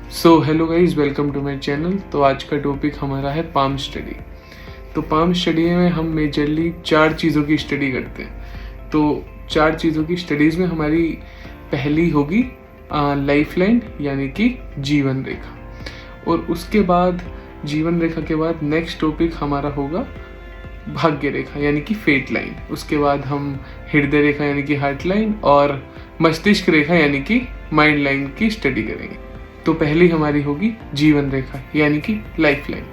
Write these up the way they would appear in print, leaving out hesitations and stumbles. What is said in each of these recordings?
So hello guys, welcome to my channel. तो आज का टॉपिक हमारा है पाम स्टडी। तो पाम स्टडी में हम मेजरली 4 चीज़ों की स्टडी करते हैं। तो 4 चीज़ों की स्टडीज़ में हमारी पहली होगी लाइफ लाइन यानी कि जीवन रेखा, और उसके बाद जीवन रेखा के बाद नेक्स्ट टॉपिक हमारा होगा भाग्य रेखा यानी कि फेट लाइन। उसके बाद हम हृदय रेखा यानी कि हार्ट लाइन और मस्तिष्क रेखा यानी कि माइंड लाइन की स्टडी करेंगे। तो पहली हमारी होगी जीवन रेखा यानी कि लाइफ लाइन।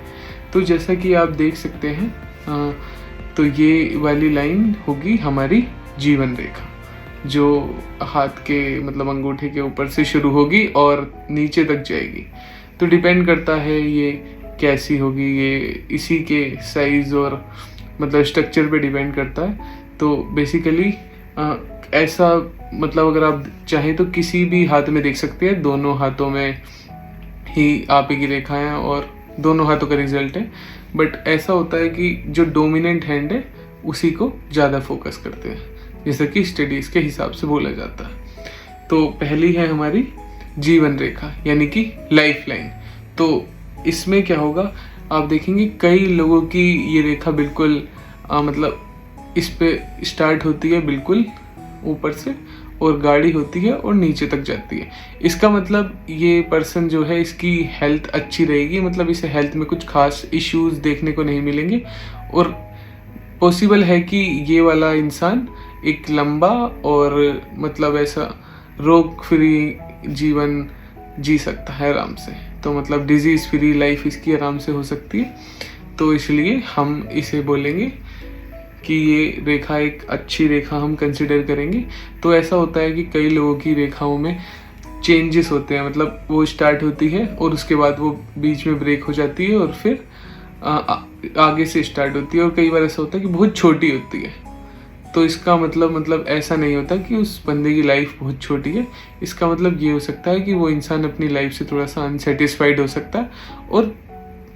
तो जैसा कि आप देख सकते हैं, तो ये वाली लाइन होगी हमारी जीवन रेखा, जो हाथ के मतलब अंगूठे के ऊपर से शुरू होगी और नीचे तक जाएगी। तो डिपेंड करता है ये कैसी होगी, ये इसी के साइज और मतलब स्ट्रक्चर पे डिपेंड करता है। तो बेसिकली ऐसा मतलब अगर आप चाहें तो किसी भी हाथ में देख सकते हैं, दोनों हाथों में ही आप की रेखा है और दोनों हाथों का रिजल्ट है। बट ऐसा होता है कि जो डोमिनेंट हैंड है उसी को ज़्यादा फोकस करते हैं, जैसा कि स्टडीज़ के हिसाब से बोला जाता है। तो पहली है हमारी जीवन रेखा यानी कि लाइफ लाइन। तो इसमें क्या होगा, आप देखेंगे कई लोगों की ये रेखा बिल्कुल मतलब इस पे स्टार्ट होती है बिल्कुल ऊपर से और गाढ़ी होती है और नीचे तक जाती है। इसका मतलब ये पर्सन जो है इसकी हेल्थ अच्छी रहेगी, मतलब इसे हेल्थ में कुछ खास इश्यूज देखने को नहीं मिलेंगे और पॉसिबल है कि ये वाला इंसान एक लंबा और मतलब ऐसा रोग फ्री जीवन जी सकता है आराम से। तो मतलब डिजीज फ्री लाइफ इसकी आराम से हो सकती है। तो इसलिए हम इसे बोलेंगे कि ये रेखा एक अच्छी रेखा हम कंसिडर करेंगे। तो ऐसा होता है कि कई लोगों की रेखाओं में चेंजेस होते हैं, मतलब वो स्टार्ट होती है और उसके बाद वो बीच में ब्रेक हो जाती है और फिर आगे से स्टार्ट होती है, और कई बार ऐसा होता है कि बहुत छोटी होती है। तो इसका मतलब ऐसा नहीं होता कि उस बंदे की लाइफ बहुत छोटी है। इसका मतलब ये हो सकता है कि वो इंसान अपनी लाइफ से थोड़ा सा अनसेटिस्फाइड हो सकता है और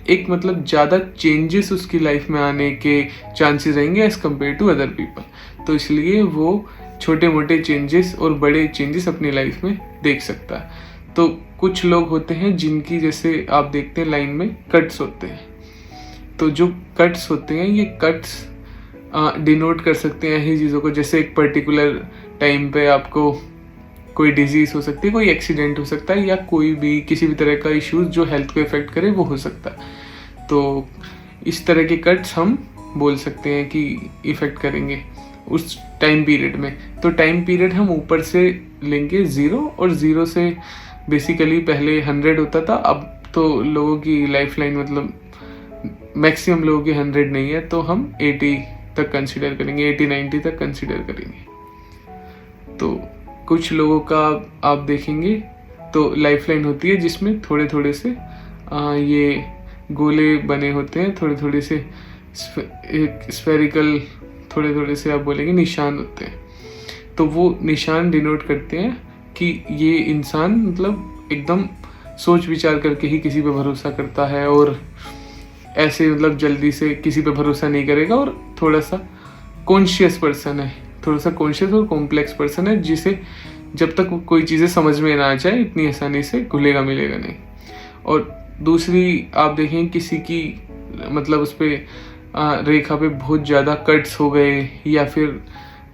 एक मतलब ज़्यादा चेंजेस उसकी लाइफ में आने के चांसेस रहेंगे as compared to other people. तो इसलिए वो छोटे मोटे चेंजेस और बड़े चेंजेस अपनी लाइफ में देख सकता है। तो कुछ लोग होते हैं जिनकी जैसे आप देखते हैं लाइन में कट्स होते हैं। तो जो कट्स होते हैं ये कट्स डिनोट कर सकते हैं ऐसी चीज़ों को, जैसे एक पर्टिकुलर टाइम पे आपको कोई डिजीज हो सकती है, कोई एक्सीडेंट हो सकता है, या कोई भी किसी भी तरह का इश्यूज जो हेल्थ को इफेक्ट करे वो हो सकता है। तो इस तरह के कट्स हम बोल सकते हैं कि इफेक्ट करेंगे उस टाइम पीरियड में। तो टाइम पीरियड हम ऊपर से लेंगे 0, और 0 से बेसिकली पहले 100 होता था। अब तो लोगों की लाइफ लाइन मतलब मैक्सिमम लोगों की 100 नहीं है, तो हम 80 तक कंसिडर करेंगे, 80-90 तक कंसिडर करेंगे। तो कुछ लोगों का आप देखेंगे तो लाइफ लाइन होती है जिसमें थोड़े थोड़े से ये गोले बने होते हैं, थोड़े थोड़े से स्फेरिकल थोड़े थोड़े से आप बोलेंगे निशान होते हैं। तो वो निशान डिनोट करते हैं कि ये इंसान मतलब एकदम सोच विचार करके ही किसी पे भरोसा करता है और ऐसे मतलब जल्दी से किसी पे भरोसा नहीं करेगा, और थोड़ा सा कॉन्शियस पर्सन है, थोड़ा सा कॉन्शियस और कॉम्प्लेक्स पर्सन है, जिसे जब तक कोई चीज़ें समझ में ना आ जाए इतनी आसानी से घुलेगा मिलेगा नहीं। और दूसरी आप देखें किसी की मतलब उस पर रेखा पे बहुत ज़्यादा कट्स हो गए या फिर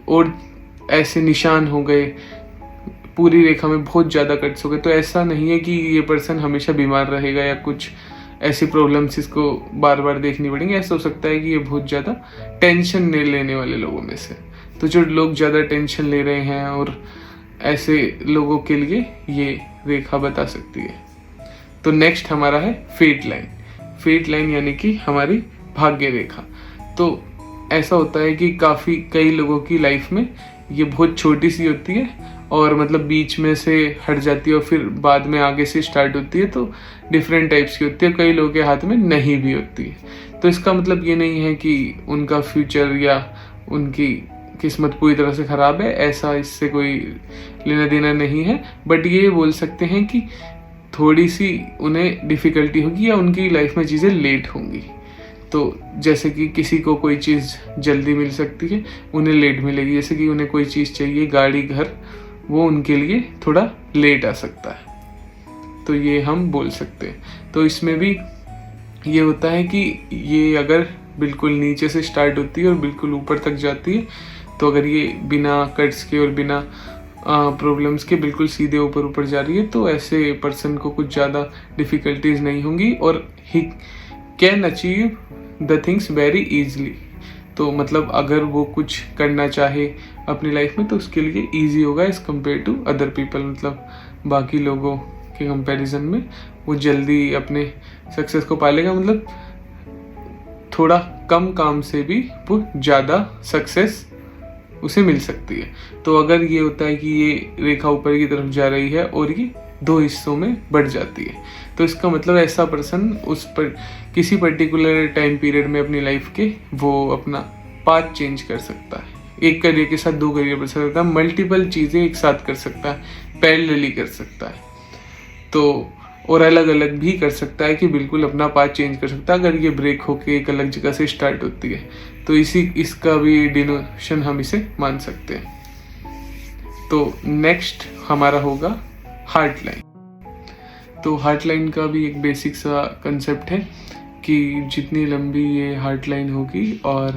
और ऐसे निशान हो गए, पूरी रेखा में बहुत ज़्यादा कट्स हो गए, तो ऐसा नहीं है कि ये पर्सन हमेशा बीमार रहेगा या कुछ ऐसी प्रॉब्लम्स इसको बार बार देखनी पड़ेंगी। ऐसा हो सकता है कि ये बहुत ज़्यादा टेंशन ले लेने वाले लोगों में से। तो जो लोग ज़्यादा टेंशन ले रहे हैं और ऐसे लोगों के लिए ये रेखा बता सकती है। तो नेक्स्ट हमारा है फेट लाइन। फेट लाइन यानी कि हमारी भाग्य रेखा। तो ऐसा होता है कि कई लोगों की लाइफ में ये बहुत छोटी सी होती है और मतलब बीच में से हट जाती है और फिर बाद में आगे से स्टार्ट होती है। तो डिफरेंट टाइप्स की होती है, कई लोगों के हाथ में नहीं भी होती है। तो इसका मतलब ये नहीं है कि उनका फ्यूचर या उनकी किस्मत पूरी तरह से ख़राब है, ऐसा इससे कोई लेना देना नहीं है। बट ये बोल सकते हैं कि थोड़ी सी उन्हें डिफ़िकल्टी होगी या उनकी लाइफ में चीज़ें लेट होंगी। तो जैसे कि किसी को कोई चीज़ जल्दी मिल सकती है, उन्हें लेट मिलेगी। जैसे कि उन्हें कोई चीज़ चाहिए, गाड़ी, घर, वो उनके लिए थोड़ा लेट आ सकता है। तो ये हम बोल सकते हैं। तो इसमें भी ये होता है कि ये अगर बिल्कुल नीचे से स्टार्ट होती है और बिल्कुल ऊपर तक जाती है, तो अगर ये बिना कट्स के और बिना प्रॉब्लम्स के बिल्कुल सीधे ऊपर ऊपर जा रही है, तो ऐसे पर्सन को कुछ ज़्यादा डिफ़िकल्टीज नहीं होंगी और he can achieve the things very easily. तो मतलब अगर वो कुछ करना चाहे अपनी लाइफ में तो उसके लिए ईजी होगा as compared to other people. मतलब बाकी लोगों के कंपैरिजन में वो जल्दी अपने सक्सेस को पालेगा। मतलब थोड़ा कम काम से भी वो ज़्यादा सक्सेस उसे मिल सकती है। तो अगर ये होता है कि ये रेखा ऊपर की तरफ जा रही है और ये 2 हिस्सों में बढ़ जाती है, तो इसका मतलब ऐसा पर्सन उस पर किसी पर्टिकुलर टाइम पीरियड में अपनी लाइफ के वो अपना पाथ चेंज कर सकता है। एक करियर के साथ 2 करियर कर सकता है, मल्टीपल चीज़ें एक साथ कर सकता है, पैरेलली कर सकता है, तो और अलग अलग भी कर सकता है कि बिल्कुल अपना पाथ चेंज कर सकता है अगर ये ब्रेक होके एक अलग जगह से स्टार्ट होती है। तो इसका भी डिनोशन हम इसे मान सकते हैं। तो नेक्स्ट हमारा होगा हार्ट लाइन। तो हार्ट लाइन का भी एक बेसिक सा कंसेप्ट है कि जितनी लंबी ये हार्ट लाइन होगी और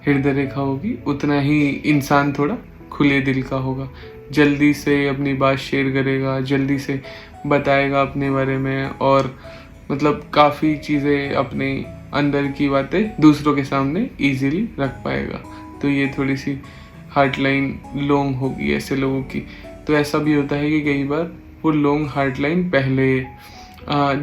हृदय रेखा होगी उतना ही इंसान थोड़ा खुले दिल का होगा, जल्दी से अपनी बात शेयर करेगा, जल्दी से बताएगा अपने बारे में, और मतलब काफ़ी चीज़ें अपने अंदर की बातें दूसरों के सामने इजीली रख पाएगा। तो ये थोड़ी सी हार्ट लाइन लॉन्ग होगी ऐसे लोगों की। तो ऐसा भी होता है कि कई बार वो लॉन्ग हार्ट लाइन पहले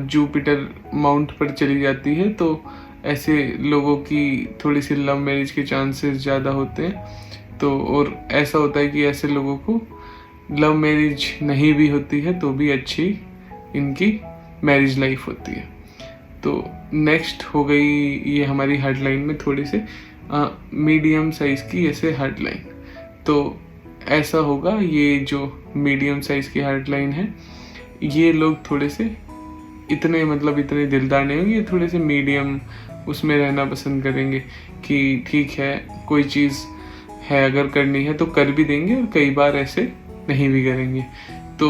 जुपिटर माउंट पर चली जाती है, तो ऐसे लोगों की थोड़ी सी लव मैरिज के चांसेस ज़्यादा होते हैं। तो और ऐसा होता है कि ऐसे लोगों को लव मैरिज नहीं भी होती है तो भी अच्छी इनकी मैरिज लाइफ होती है। तो नेक्स्ट हो गई ये हमारी हार्ट लाइन में थोड़ी से मीडियम साइज़ की ऐसे हार्ट लाइन। तो ऐसा होगा, ये जो मीडियम साइज़ की हार्ट लाइन है ये लोग थोड़े से इतने दिलदार नहीं होंगे, थोड़े से मीडियम उसमें रहना पसंद करेंगे कि ठीक है कोई चीज़ है अगर करनी है तो कर भी देंगे और कई बार ऐसे नहीं भी करेंगे। तो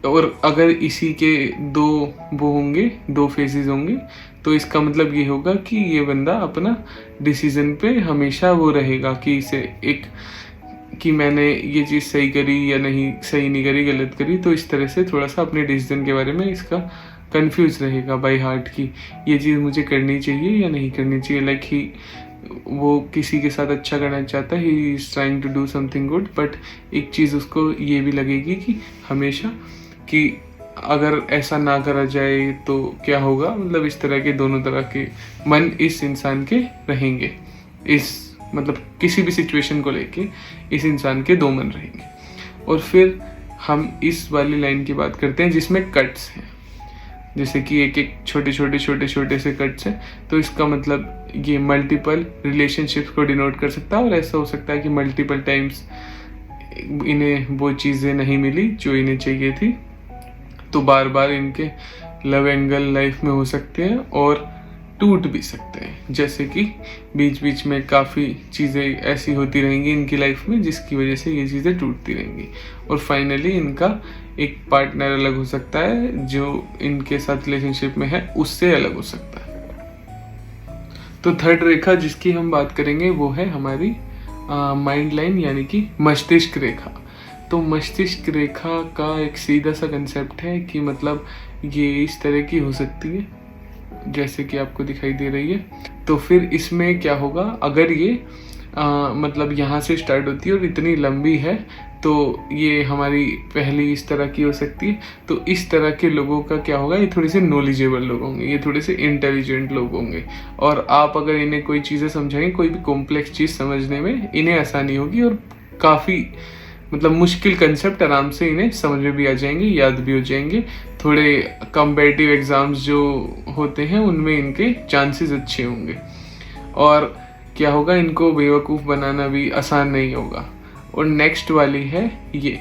और अगर इसी के 2 वो होंगे, 2 फेजेस होंगे, तो इसका मतलब ये होगा कि ये बंदा अपना डिसीजन पे हमेशा वो रहेगा कि इसे एक कि मैंने ये चीज़ सही करी या नहीं, सही नहीं करी, गलत करी। तो इस तरह से थोड़ा सा अपने डिसीजन के बारे में इसका कंफ्यूज रहेगा बाय हार्ट की ये चीज़ मुझे करनी चाहिए या नहीं करनी चाहिए। लाइक ही वो किसी के साथ अच्छा करना चाहता है, he is trying to do something good, but एक चीज़ उसको ये भी लगेगी कि हमेशा कि अगर ऐसा ना करा जाए तो क्या होगा। मतलब इस तरह के दोनों तरह के मन इस इंसान के रहेंगे, इस मतलब किसी भी सिचुएशन को लेके इस इंसान के 2 मन रहेंगे। और फिर हम इस वाली लाइन की बात करते हैं जिसमें कट्स हैं, जैसे कि एक छोटे से कट्स हैं। तो इसका मतलब ये मल्टीपल रिलेशनशिप्स को डिनोट कर सकता है, और ऐसा हो सकता है कि मल्टीपल टाइम्स इन्हें वो चीज़ें नहीं मिली जो इन्हें चाहिए थी, तो बार बार इनके लव एंगल लाइफ में हो सकते हैं और टूट भी सकते हैं। जैसे कि बीच बीच में काफ़ी चीज़ें ऐसी होती रहेंगी इनकी लाइफ में जिसकी वजह से ये चीज़ें टूटती रहेंगी, और फाइनली इनका एक पार्टनर अलग हो सकता है जो इनके साथ रिलेशनशिप में है उससे अलग हो सकता है। तो थर्ड रेखा जिसकी हम बात करेंगे वो है हमारी माइंड लाइन, यानी कि मस्तिष्क रेखा। तो मस्तिष्क रेखा का एक सीधा सा कंसेप्ट है कि मतलब ये इस तरह की हो सकती है जैसे कि आपको दिखाई दे रही है। तो फिर इसमें क्या होगा, अगर ये मतलब यहाँ से स्टार्ट होती है और इतनी लंबी है तो ये हमारी पहली इस तरह की हो सकती है। तो इस तरह के लोगों का क्या होगा, ये थोड़े से नॉलेजेबल लोग होंगे, ये थोड़े से इंटेलिजेंट लोग होंगे, और आप अगर इन्हें कोई चीज़ें समझाएंगे, कोई भी कॉम्प्लेक्स चीज़ समझने में इन्हें आसानी होगी, और काफ़ी मतलब मुश्किल कंसेप्ट आराम से इन्हें समझ में भी आ जाएंगे, याद भी हो जाएंगे। थोड़े कम्पेटिटिव एग्ज़ाम्स जो होते हैं उनमें इनके चांसेस अच्छे होंगे, और क्या होगा, इनको बेवकूफ़ बनाना भी आसान नहीं होगा। और नेक्स्ट वाली है ये,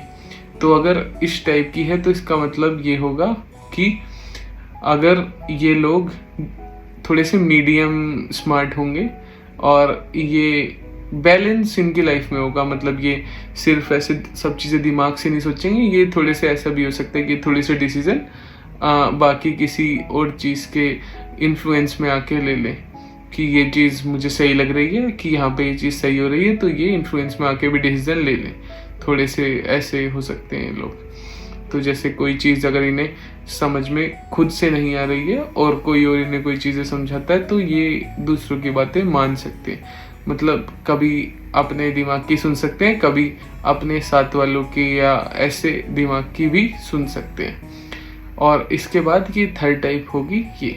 तो अगर इस टाइप की है तो इसका मतलब ये होगा कि अगर ये लोग थोड़े से मीडियम स्मार्ट होंगे और ये बैलेंस इनकी लाइफ में होगा। मतलब ये सिर्फ ऐसे सब चीज़ें दिमाग से नहीं सोचेंगे, ये थोड़े से ऐसा भी हो सकता है कि थोड़े से डिसीजन बाकी किसी और चीज़ के इन्फ्लुएंस में आके ले लें कि ये चीज़ मुझे सही लग रही है, कि यहाँ पे ये चीज़ सही हो रही है, तो ये इन्फ्लुएंस में आके भी डिसीजन ले लें। थोड़े से ऐसे हो सकते हैं लोग। तो जैसे कोई चीज़ अगर इन्हें समझ में खुद से नहीं आ रही है और कोई और इन्हें कोई चीज़ें समझाता है, तो ये दूसरों की बातें मान सकते हैं। मतलब कभी अपने दिमाग की सुन सकते हैं, कभी अपने साथ वालों की या ऐसे दिमाग की भी सुन सकते हैं। और इसके बाद ये थर्ड टाइप होगी ये।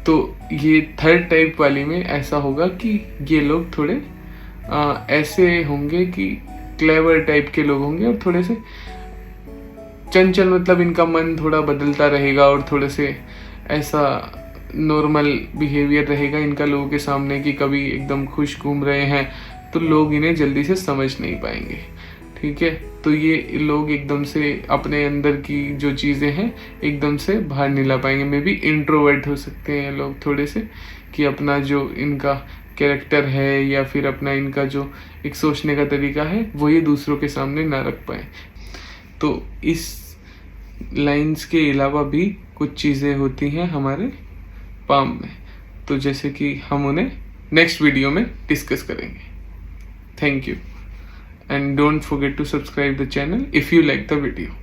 तो ये थर्ड टाइप वाली में ऐसा होगा कि ये लोग थोड़े ऐसे होंगे कि क्लेवर टाइप के लोग होंगे और थोड़े से चंचल, मतलब इनका मन थोड़ा बदलता रहेगा और थोड़े से ऐसा नॉर्मल बिहेवियर रहेगा इनका लोगों के सामने कि कभी एकदम खुश घूम रहे हैं तो लोग इन्हें जल्दी से समझ नहीं पाएंगे। ठीक है, तो ये लोग एकदम से अपने अंदर की जो चीज़ें हैं एकदम से बाहर नहीं ला पाएंगे। मे बी इंट्रोवर्ट हो सकते हैं लोग थोड़े से, कि अपना जो इनका कैरेक्टर है या फिर अपना इनका जो एक सोचने का तरीका है वो ये दूसरों के सामने ना रख पाए। तो इस लाइंस के अलावा भी कुछ चीज़ें होती हैं हमारे पाम में, तो जैसे कि हम उन्हें नेक्स्ट वीडियो में डिस्कस करेंगे। Thank you and don't forget to subscribe the channel if you like the video.